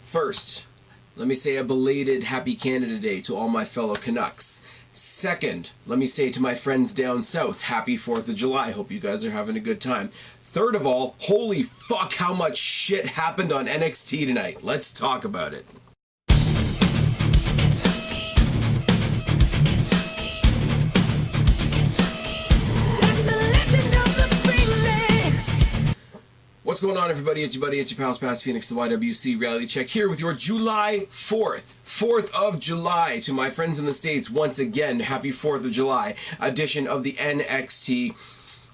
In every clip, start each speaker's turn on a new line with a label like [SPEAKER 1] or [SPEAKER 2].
[SPEAKER 1] First, let me say a belated Happy Canada Day to all my fellow Canucks. Second, let me say to my friends down south, Happy 4th of July. Hope you guys are having a good time. Third of all, holy fuck how much shit happened on NXT tonight. Let's talk about it. What's going on, everybody? It's your buddy, it's your pal Spaz Phoenix, the YWC Reality Check here with your July 4th of July. To my friends in the States, once again, happy 4th of July edition of the NXT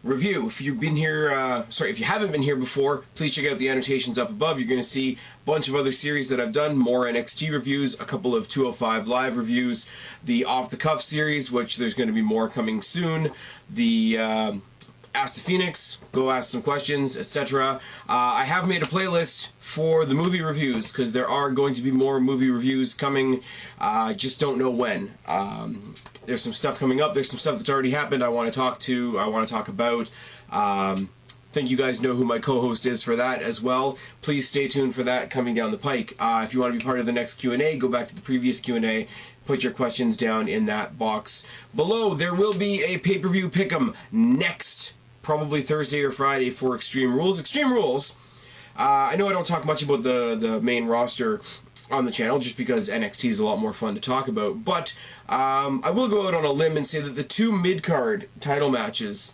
[SPEAKER 1] review. If you've been here, if you haven't been here before, please check out the annotations up above. You're going to see a bunch of other series that I've done, more NXT reviews, a couple of 205 Live reviews, the Off the Cuff series, which there's going to be more coming soon, the Ask the Phoenix, go ask some questions, etc. I have made a playlist for the movie reviews because there are going to be more movie reviews coming. Just don't know when. There's some stuff coming up. There's some stuff that's already happened. I want to talk about. I think you guys know who my co-host is for that as well. Please stay tuned for that coming down the pike. If you want to be part of the next Q&A, go back to the previous Q&A. Put your questions down in that box below. There will be a pay-per-view pick 'em next. Probably Thursday or Friday for Extreme Rules. Extreme Rules, I know I don't talk much about the main roster on the channel just because NXT is a lot more fun to talk about, but I will go out on a limb and say that the two mid-card title matches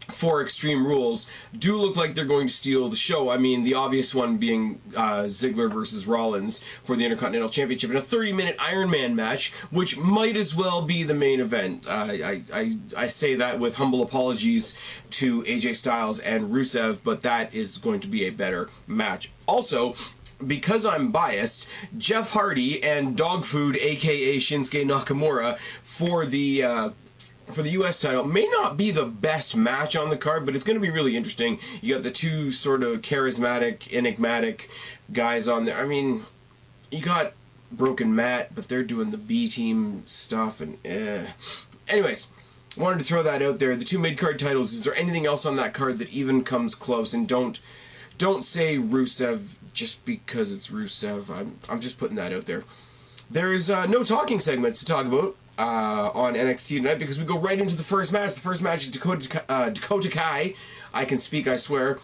[SPEAKER 1] for Extreme Rules do look like they're going to steal the show. I mean, the obvious one being Ziggler versus Rollins for the Intercontinental Championship in a 30-minute Iron Man match, which might as well be the main event. I say that with humble apologies to AJ Styles and Rusev, but that is going to be a better match. Also, because I'm biased, Jeff Hardy and Dog Food, aka Shinsuke Nakamura, for the U.S. title may not be the best match on the card, but it's going to be really interesting. You got the two sort of charismatic, enigmatic guys on there. I mean, you got Broken Matt, but they're doing the B-team stuff, and anyways, wanted to throw that out there. The two mid-card titles, is there anything else on that card that even comes close? And don't say Rusev just because it's Rusev. I'm just putting that out there. There's no talking segments to talk about on NXT tonight because we go right into the first match. The first match is Dakota Kai. I can speak, I swear.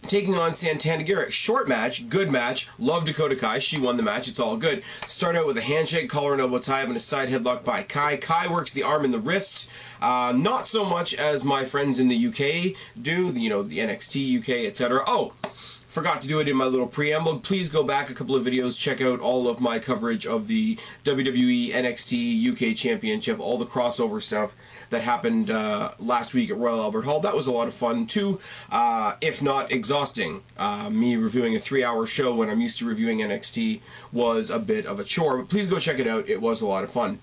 [SPEAKER 1] Taking on Santana Garrett. Short match, good match. Love Dakota Kai. She won the match. It's all good. Start out with a handshake, collar and elbow tie, and a side headlock by Kai. Kai works the arm and the wrist. Not so much as my friends in the UK do. You know, the NXT UK, etc. Oh, forgot to do it in my little preamble. Please go back a couple of videos, check out all of my coverage of the WWE NXT UK Championship, all the crossover stuff that happened last week at Royal Albert Hall. That was a lot of fun too, if not exhausting. Me reviewing a 3-hour show when I'm used to reviewing NXT was a bit of a chore, but please go check it out. It was a lot of fun.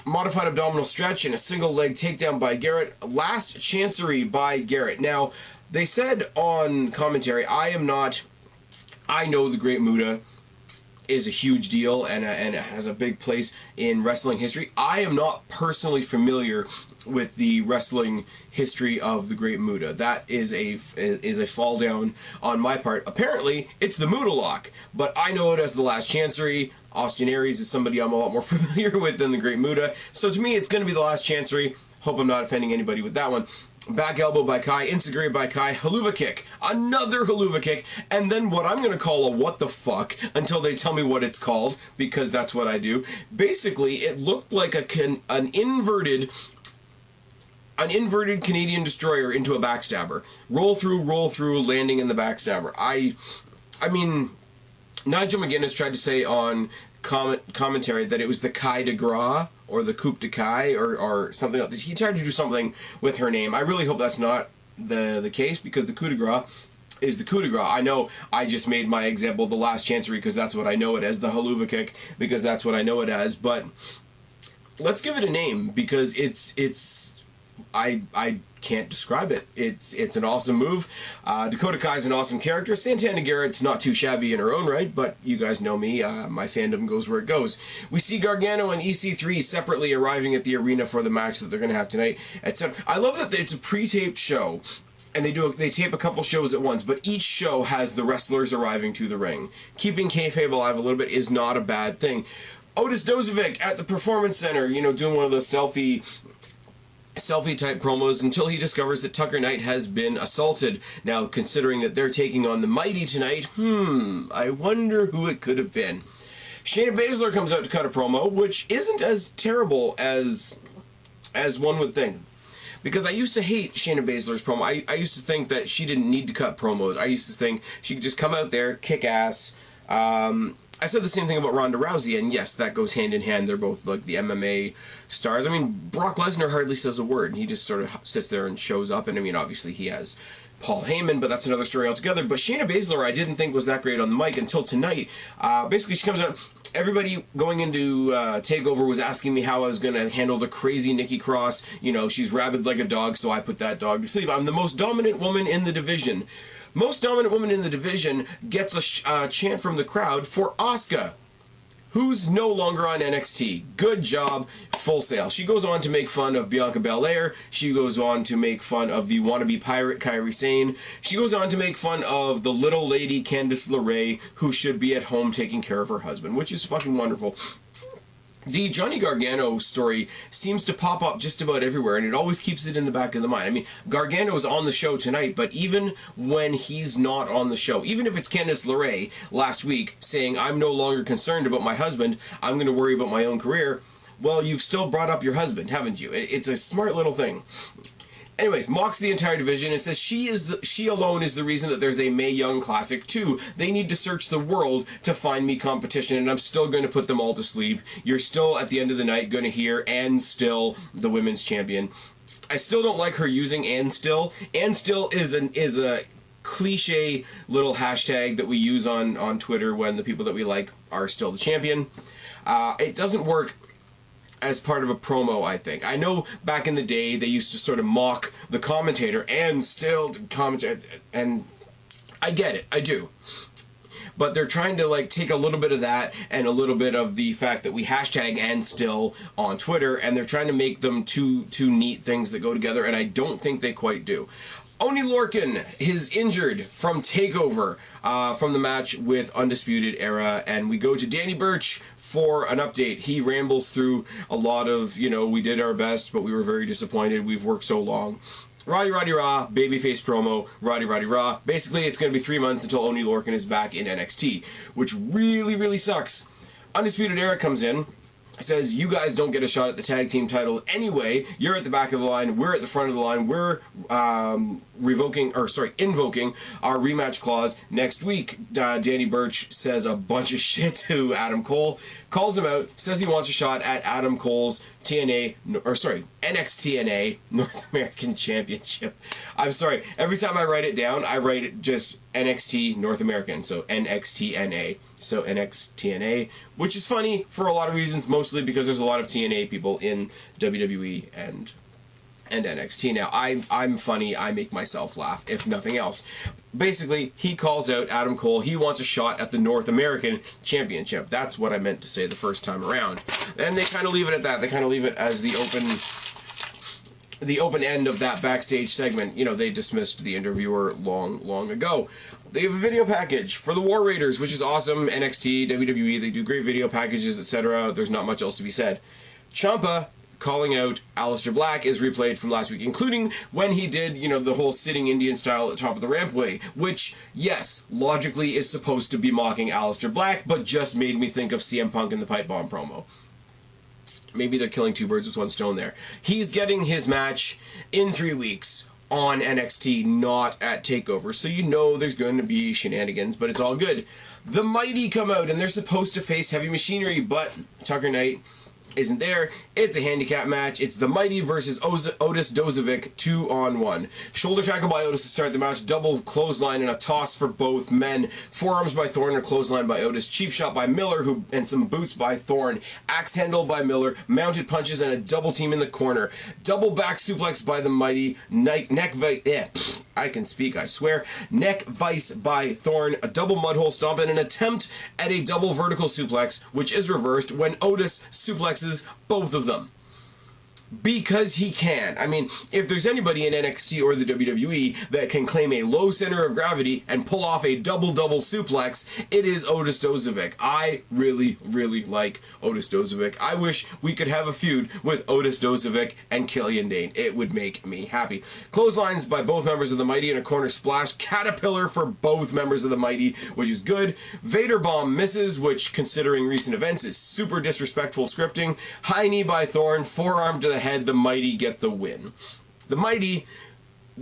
[SPEAKER 1] Modified abdominal stretch and a single leg takedown by Garrett. Last chancery by Garrett. Now, they said on commentary, I know the Great Muta is a huge deal and it has a big place in wrestling history. I am not personally familiar with the wrestling history of the Great Muta. That is a fall down on my part. Apparently, it's the Muta Lock, but I know it as the Last Chancery. Austin Aries is somebody I'm a lot more familiar with than the Great Muta. So to me, it's going to be the Last Chancery. Hope I'm not offending anybody with that one. Back elbow by Kai, Insagiri by Kai, haluva kick, another haluva kick, and then what I'm going to call a what the fuck until they tell me what it's called, because that's what I do. Basically, it looked like an inverted Canadian destroyer into a backstabber. Roll through, landing in the backstabber. I mean, Nigel McGuinness tried to say on commentary that it was the Kai de Gras or the Coupe de Kai or something else. He tried to do something with her name. I really hope that's not the case, because the coup de grace is the coup de grace. I know I just made my example the Last Chancery because that's what I know it as, the haluva kick because that's what I know it as, but let's give it a name because I can't describe it. It's an awesome move. Dakota Kai's an awesome character. Santana Garrett's not too shabby in her own right, but you guys know me. My fandom goes where it goes. We see Gargano and EC3 separately arriving at the arena for the match that they're going to have tonight. I love that it's a pre-taped show. and they tape a couple shows at once, but each show has the wrestlers arriving to the ring. Keeping kayfabe alive a little bit is not a bad thing. Otis Dozovic at the Performance Center, you know, doing one of the selfie type promos until he discovers that Tucker Knight has been assaulted. Now, considering that they're taking on the Mighty tonight, I wonder who it could have been. Shayna Baszler comes out to cut a promo, which isn't as terrible as one would think. Because I used to hate Shayna Baszler's promo. I used to think that she didn't need to cut promos. I used to think she could just come out there, kick ass. I said the same thing about Ronda Rousey, and yes, that goes hand in hand. They're both like the MMA stars. I mean, Brock Lesnar hardly says a word. He just sort of sits there and shows up, and I mean, obviously he has Paul Heyman, but that's another story altogether. But Shayna Baszler, I didn't think was that great on the mic until tonight. Basically, she comes out. Everybody going into TakeOver was asking me how I was going to handle the crazy Nikki Cross. You know, she's rabid like a dog, so I put that dog to sleep. I'm the most dominant woman in the division. Most dominant woman in the division gets a chant from the crowd for Asuka, who's no longer on NXT. Good job, Full Sail. She goes on to make fun of Bianca Belair. She goes on to make fun of the wannabe pirate Kairi Sane. She goes on to make fun of the little lady Candice LeRae, who should be at home taking care of her husband, which is fucking wonderful. The Johnny Gargano story seems to pop up just about everywhere, and it always keeps it in the back of the mind. I mean, Gargano is on the show tonight, but even when he's not on the show, even if it's Candice LeRae last week saying, I'm no longer concerned about my husband, I'm going to worry about my own career, well, you've still brought up your husband, haven't you? It's a smart little thing. Anyways, mocks the entire division and says she alone is the reason that there's a Mae Young Classic 2. They need to search the world to find me competition, and I'm still going to put them all to sleep. You're still, at the end of the night, going to hear and still the women's champion. I still don't like her using and still. And still is a cliche little hashtag that we use on Twitter when the people that we like are still the champion. It doesn't work as part of a promo, I think. I know back in the day they used to sort of mock the commentator and still commentate, and I get it, I do. But they're trying to like take a little bit of that and a little bit of the fact that we hashtag and still on Twitter, and they're trying to make them two neat things that go together, and I don't think they quite do. Oney Lorcan is injured from TakeOver from the match with Undisputed Era, and we go to Danny Burch for an update. He rambles through a lot of, you know, we did our best, but we were very disappointed. We've worked so long. Roddy Raw, babyface promo, Roddy Raw. Basically, it's going to be 3 months until Oney Lorcan is back in NXT, which really, really sucks. Undisputed Era comes in, says, you guys don't get a shot at the tag team title anyway. You're at the back of the line. We're at the front of the line. We're invoking our rematch clause next week. Danny Burch says a bunch of shit to Adam Cole, calls him out, says he wants a shot at Adam Cole's NXTNA North American Championship. I'm sorry, every time I write it down, I write it just NXT North American, so NXTNA. So NXTNA, which is funny for a lot of reasons, mostly because there's a lot of TNA people in WWE and NXT. Now, I'm funny, I make myself laugh, if nothing else. Basically, he calls out Adam Cole. He wants a shot at the North American Championship. That's what I meant to say the first time around. And they kind of leave it at that. They kind of leave it as the open end of that backstage segment. You know, they dismissed the interviewer long ago. They have a video package for the War Raiders, which is awesome. NXT, WWE, they do great video packages, etc. There's not much else to be said. Ciampa calling out Aleister Black is replayed from last week, including when he did, you know, the whole sitting Indian style at the top of the rampway, which, yes, logically is supposed to be mocking Aleister Black, but just made me think of CM Punk in the Pipe Bomb promo. Maybe they're killing two birds with one stone there. He's getting his match in 3 weeks on NXT, not at TakeOver, so you know there's going to be shenanigans, but it's all good. The Mighty come out, and they're supposed to face Heavy Machinery, but Tucker Knight isn't there. It's a handicap match. It's the Mighty versus Otis Dozovic 2-on-1. Shoulder tackle by Otis to start the match. Double clothesline and a toss for both men. Forearms by Thorne, a clothesline by Otis. Cheap shot by Miller, and some boots by Thorne. Axe handle by Miller. Mounted punches and a double team in the corner. Double back suplex by the Mighty. Neck vice. I can speak, I swear. Neck vice by Thorne. A double mudhole stomp and an attempt at a double vertical suplex, which is reversed when Otis suplexes both of them. because he can. I mean, if there's anybody in NXT or the WWE that can claim a low center of gravity and pull off a double-double suplex, it is Otis Dozovic. I really, really like Otis Dozovic. I wish we could have a feud with Otis Dozovic and Killian Dane. It would make me happy. Clotheslines by both members of the Mighty and a corner splash. Caterpillar for both members of the Mighty, which is good. Vader Bomb misses, which, considering recent events, is super disrespectful scripting. High knee by Thorne, forearm to the head, the Mighty get the win. The Mighty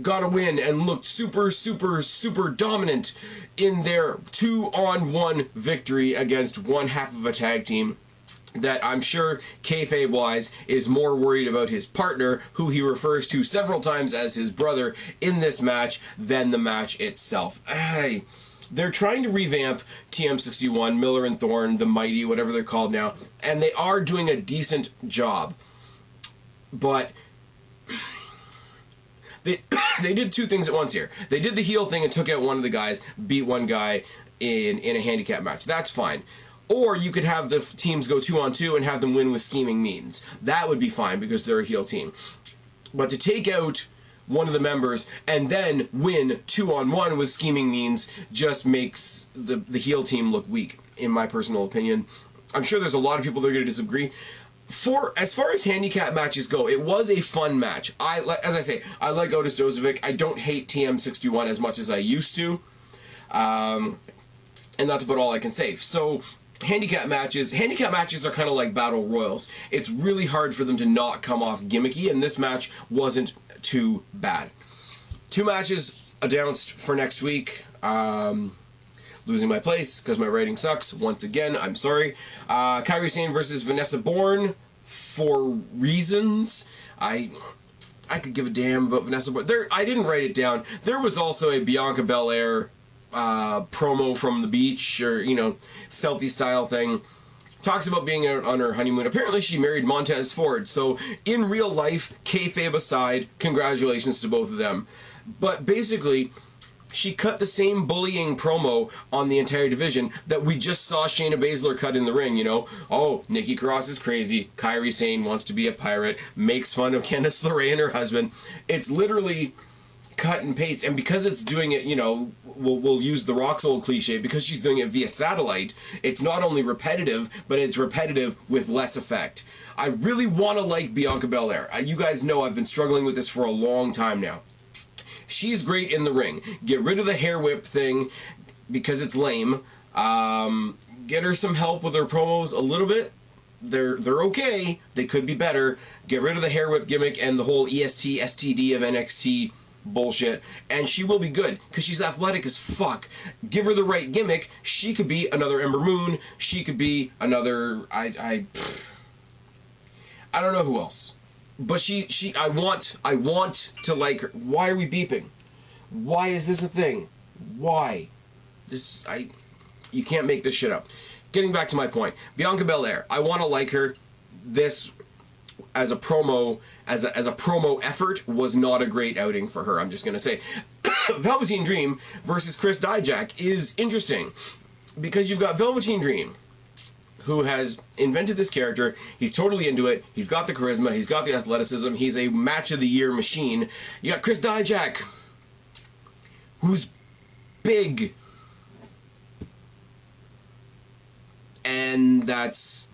[SPEAKER 1] got a win and looked super, super, super dominant in their 2-on-1 victory against one half of a tag team that I'm sure, kayfabe-wise, is more worried about his partner, who he refers to several times as his brother in this match, than the match itself. They're trying to revamp TM61, Miller and Thorne, the Mighty, whatever they're called now, and they are doing a decent job. But they did two things at once here. They did the heel thing and took out one of the guys, beat one guy in a handicap match. That's fine. Or you could have the teams go 2-on-2 and have them win with scheming means. That would be fine because they're a heel team. But to take out one of the members and then win 2-on-1 with scheming means just makes the heel team look weak, in my personal opinion. I'm sure there's a lot of people that are going to disagree. As far as handicap matches go, it was a fun match. As I say, I like Otis Dozovic. I don't hate TM61 as much as I used to. And that's about all I can say. So, handicap matches are kind of like battle royals. It's really hard for them to not come off gimmicky, and this match wasn't too bad. 2 matches announced for next week. Losing my place because my writing sucks. Once again, I'm sorry. Kairi Sane versus Vanessa Bourne for reasons. I could give a damn about Vanessa Bourne. I didn't write it down. There was also a Bianca Belair promo from the beach, or, you know, selfie style thing. Talks about being out on her honeymoon. Apparently she married Montez Ford. So in real life, kayfabe aside, congratulations to both of them. But basically, she cut the same bullying promo on the entire division that we just saw Shayna Baszler cut in the ring, you know? Oh, Nikki Cross is crazy. Kairi Sane wants to be a pirate. Makes fun of Candice LeRae and her husband. It's literally cut and paste. And because it's doing it, you know, we'll use the Rock's old cliche, because she's doing it via satellite, it's not only repetitive, but it's repetitive with less effect. I really want to like Bianca Belair. You guys know I've been struggling with this for a long time now. She's great in the ring. Get rid of the hair whip thing because it's lame. Get her some help with her promos a little bit. They're okay. They could be better. Get rid of the hair whip gimmick and the whole EST, STD of NXT bullshit, and she will be good because she's athletic as fuck. Give her the right gimmick. She could be another Ember Moon. She could be another... I don't know who else. But I want to like her. Why are we beeping? Why is this a thing? Why? You can't make this shit up. Getting back to my point. Bianca Belair. I want to like her. This, as a promo, as a promo effort, was not a great outing for her. I'm just going to say. Velveteen Dream versus Chris Dijak is interesting. Because you've got Velveteen Dream, who has invented this character. He's totally into it. He's got the charisma. He's got the athleticism. He's a match of the year machine. You got Chris Dijak, who's big. And that's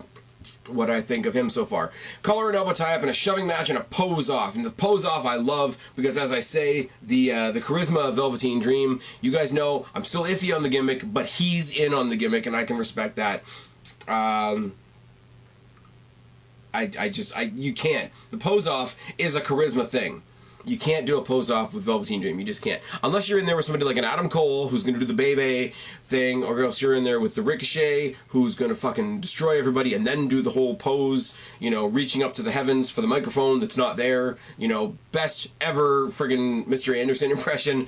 [SPEAKER 1] what I think of him so far. Collar and elbow tie-up and a shoving match and a pose-off. And the pose-off I love because, as I say, the charisma of Velveteen Dream, you guys know I'm still iffy on the gimmick, but he's in on the gimmick, and I can respect that. You can't. The pose-off is a charisma thing. You can't do a pose-off with Velveteen Dream. You just can't. Unless you're in there with somebody like an Adam Cole, who's going to do the Bebe thing, or else you're in there with the Ricochet, who's going to fucking destroy everybody and then do the whole pose, you know, reaching up to the heavens for the microphone that's not there. You know, best ever friggin' Mr. Anderson impression.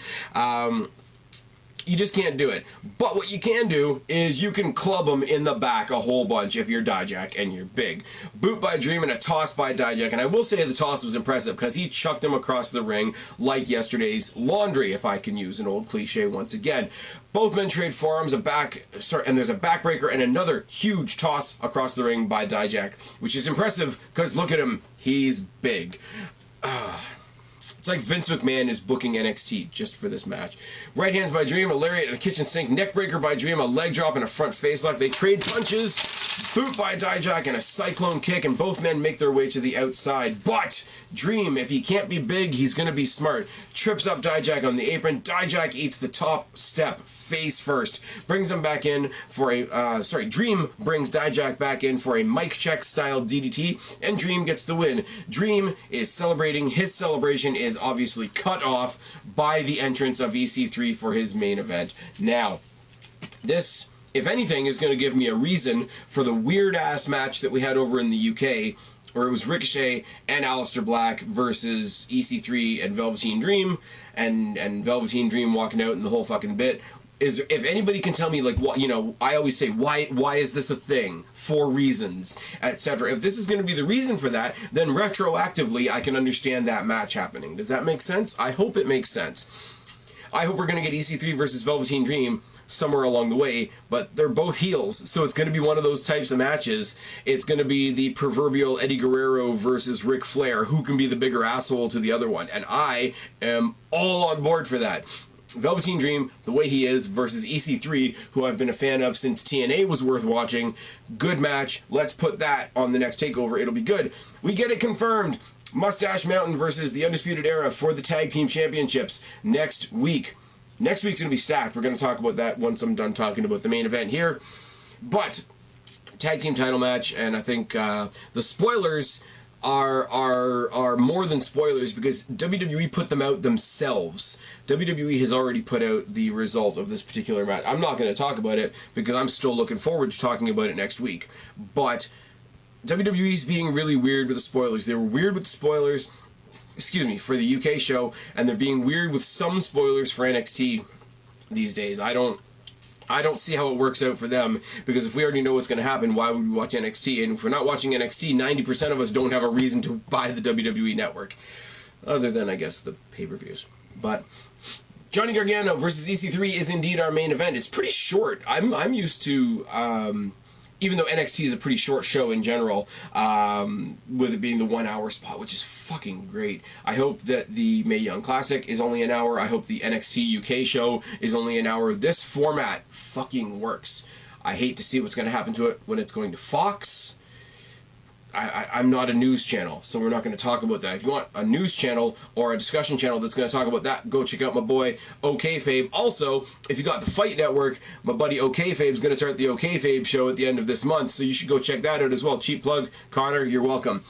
[SPEAKER 1] You just can't do it. But what you can do is you can club them in the back a whole bunch if you're DIJAK and you're big. Boot by Dream and a toss by DIJAK. And I will say the toss was impressive because he chucked him across the ring like yesterday's laundry, if I can use an old cliche once again. Both men trade forearms, and there's a backbreaker and another huge toss across the ring by DIJAK, which is impressive because look at him. He's big. It's like Vince McMahon is booking NXT just for this match. Right hands by Dream, a lariat and a kitchen sink. Neckbreaker by Dream, a leg drop and a front face lock. They trade punches. Boot by DIJAK and a cyclone kick, and both men make their way to the outside. But Dream, if he can't be big, he's going to be smart. Trips up DIJAK on the apron. DIJAK eats the top step face first. Brings him back in for a, Dream brings DIJAK back in for a mic check style DDT, and Dream gets the win. Dream is celebrating. His celebration is obviously cut off by the entrance of EC3 for his main event. Now, this, if anything, is going to give me a reason for the weird-ass match that we had over in the UK, where it was Ricochet and Aleister Black versus EC3 and Velveteen Dream, and Velveteen Dream walking out and the whole fucking bit. Is, if anybody can tell me, like, what, you know, I always say, why is this a thing? For reasons, etc. If this is going to be the reason for that, then retroactively I can understand that match happening. Does that make sense? I hope it makes sense. I hope we're going to get EC3 versus Velveteen Dream somewhere along the way, but they're both heels, so it's going to be one of those types of matches. It's going to be the proverbial Eddie Guerrero versus Ric Flair, who can be the bigger asshole to the other one, and I am all on board for that. Velveteen Dream, the way he is, versus EC3, who I've been a fan of since TNA was worth watching. Good match. Let's put that on the next TakeOver. It'll be good. We get it confirmed. Mustache Mountain versus the Undisputed Era for the Tag Team Championships next week. Next week's going to be stacked. We're going to talk about that once I'm done talking about the main event here. But, tag team title match, and I think the spoilers are more than spoilers because WWE put them out themselves. WWE has already put out the result of this particular match. I'm not going to talk about it because I'm still looking forward to talking about it next week. But WWE's being really weird with the spoilers. They were weird with the spoilers, for the UK show, and they're being weird with some spoilers for NXT these days. I don't see how it works out for them, because if we already know what's going to happen, why would we watch NXT? And if we're not watching NXT, 90% of us don't have a reason to buy the WWE network, other than, I guess, the pay-per-views. But Johnny Gargano versus EC3 is indeed our main event. It's pretty short. I'm used to, even though NXT is a pretty short show in general, with it being the 1 hour spot, which is fucking great. I hope that the Mae Young Classic is only an hour. I hope the NXT UK show is only an hour. This format fucking works. I hate to see what's going to happen to it when it's going to Fox. I'm not a news channel, so we're not going to talk about that. If you want a news channel or a discussion channel that's going to talk about that, go check out my boy OKFabe. Also, if you got the Fight Network, my buddy OKFabe's going to start the OKFabe show at the end of this month, so you should go check that out as well. Cheap plug. Connor, you're welcome.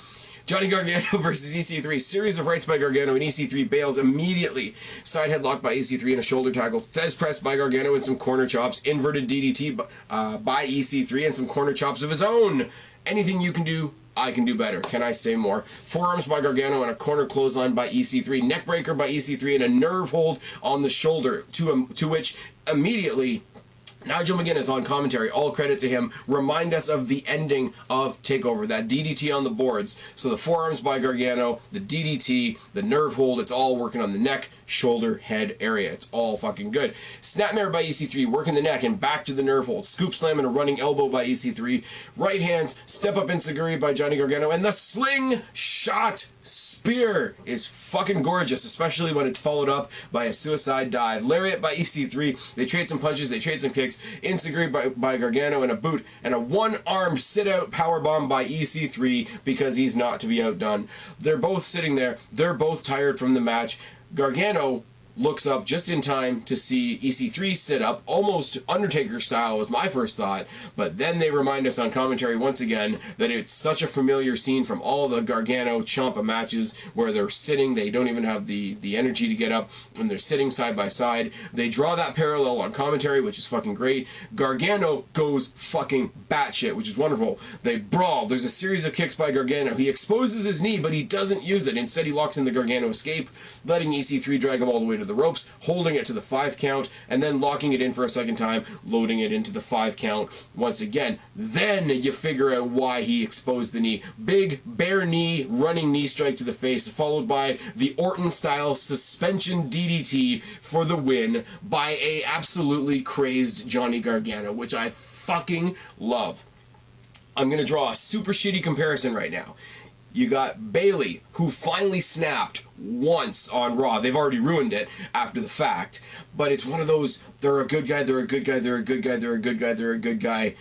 [SPEAKER 1] Johnny Gargano versus EC3. Series of rights by Gargano, and EC3 bails immediately. Side headlock by EC3 and a shoulder tackle. Fez press by Gargano and some corner chops. Inverted DDT by EC3 and some corner chops of his own. Anything you can do, I can do better. Can I say more? Forearms by Gargano and a corner clothesline by EC3. Neckbreaker by EC3 and a nerve hold on the shoulder, to which immediately Nigel McGuinness on commentary, all credit to him, remind us of the ending of TakeOver, that DDT on the boards. So the forearms by Gargano, the DDT, the nerve hold, it's all working on the neck, shoulder, head area. It's all fucking good. Snapmare by EC3, working the neck and back to the nerve hold. Scoop slam and a running elbow by EC3. Right hands, step up enziguri by Johnny Gargano, and the slingshot spear is fucking gorgeous, especially when it's followed up by a suicide dive. Lariat by EC3. They trade some punches, they trade some kicks. Enziguri by Gargano and a boot, and a one-armed sit-out powerbomb by EC3 because he's not to be outdone. They're both sitting there. They're both tired from the match. Gargano looks up just in time to see EC3 sit up, almost Undertaker style was my first thought, but then they remind us on commentary once again that it's such a familiar scene from all the Gargano Ciampa matches where they're sitting, they don't even have the energy to get up, and they're sitting side by side. They draw that parallel on commentary, which is fucking great. Gargano goes fucking batshit, which is wonderful. They brawl. There's a series of kicks by Gargano. He exposes his knee, but he doesn't use it. Instead, he locks in the Gargano escape, letting EC3 drag him all the way to the ropes, holding it to the 5 count, and then locking it in for a second time, loading it into the 5 count once again. Then you figure out why he exposed the knee. Big, bare knee, running knee strike to the face, followed by the Orton-style suspension DDT for the win by a absolutely crazed Johnny Gargano, which I fucking love. I'm going to draw a super shitty comparison right now. You got Bayley, who finally snapped once on Raw. They've already ruined it after the fact. But it's one of those, they're a good guy, they're a good guy, they're a good guy, they're a good guy, they're a good guy.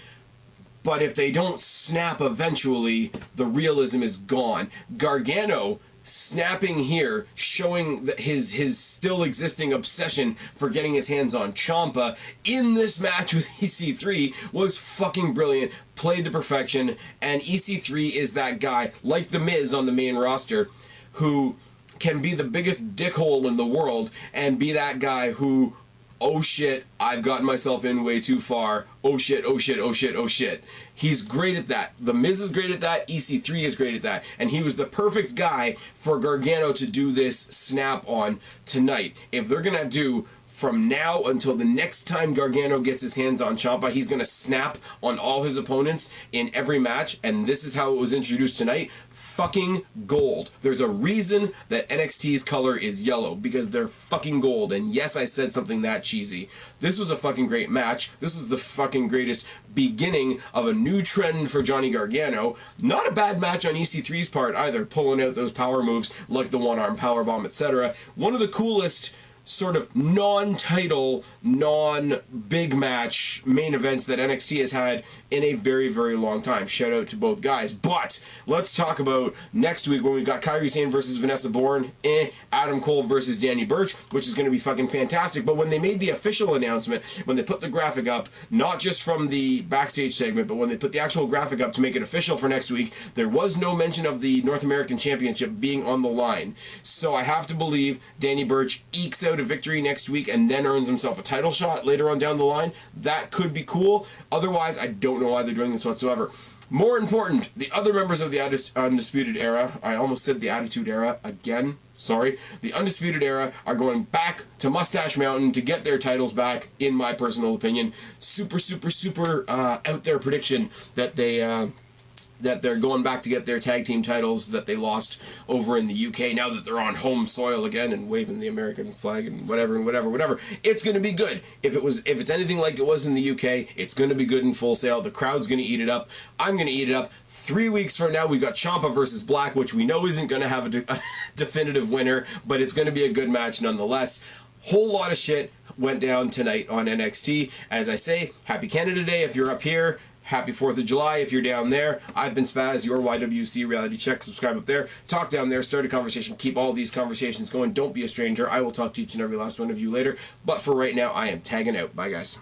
[SPEAKER 1] But if they don't snap eventually, the realism is gone. Gargano snapping here, showing that his still existing obsession for getting his hands on Ciampa in this match with EC3 was fucking brilliant, played to perfection, and EC3 is that guy, like The Miz on the main roster, who can be the biggest dickhole in the world and be that guy who, oh shit, I've gotten myself in way too far. Oh shit, oh shit, oh shit, oh shit. He's great at that. The Miz is great at that. EC3 is great at that. And he was the perfect guy for Gargano to do this snap on tonight. If they're going to do from now until the next time Gargano gets his hands on Ciampa, he's going to snap on all his opponents in every match. And this is how it was introduced tonight. Fucking gold. There's a reason that NXT's color is yellow, because they're fucking gold. And yes, I said something that cheesy. This was a fucking great match. This is the fucking greatest beginning of a new trend for Johnny Gargano. Not a bad match on EC3's part either, pulling out those power moves like the one-arm powerbomb, etc. One of the coolest sort of non-title, non-big match main events that NXT has had in a very, very long time. Shout out to both guys. But let's talk about next week when we've got Kairi Sane versus Vanessa Bourne, Adam Cole versus Danny Burch, which is going to be fucking fantastic. But when they made the official announcement, when they put the graphic up, not just from the backstage segment, but when they put the actual graphic up to make it official for next week, there was no mention of the North American Championship being on the line. So I have to believe Danny Burch ekes out a victory next week and then earns himself a title shot later on down the line. That could be cool. Otherwise, I don't know why they're doing this whatsoever. More important, the other members of the Undisputed Era, I almost said the Attitude Era again, sorry, the Undisputed Era are going back to Mustache Mountain to get their titles back, in my personal opinion. Super, super, super out there prediction that they're going back to get their tag team titles that they lost over in the UK now that they're on home soil again and waving the American flag and whatever. It's going to be good. If it's anything like it was in the UK, it's going to be good in Full Sail. The crowd's going to eat it up. I'm going to eat it up. 3 weeks from now, we've got Ciampa versus Black, which we know isn't going to have a definitive winner, but it's going to be a good match nonetheless. Whole lot of shit went down tonight on NXT. As I say, happy Canada Day if you're up here. Happy 4th of July if you're down there. I've been Spaz, your YWC Reality Check. Subscribe up there. Talk down there. Start a conversation. Keep all these conversations going. Don't be a stranger. I will talk to each and every last one of you later. But for right now, I am tagging out. Bye, guys.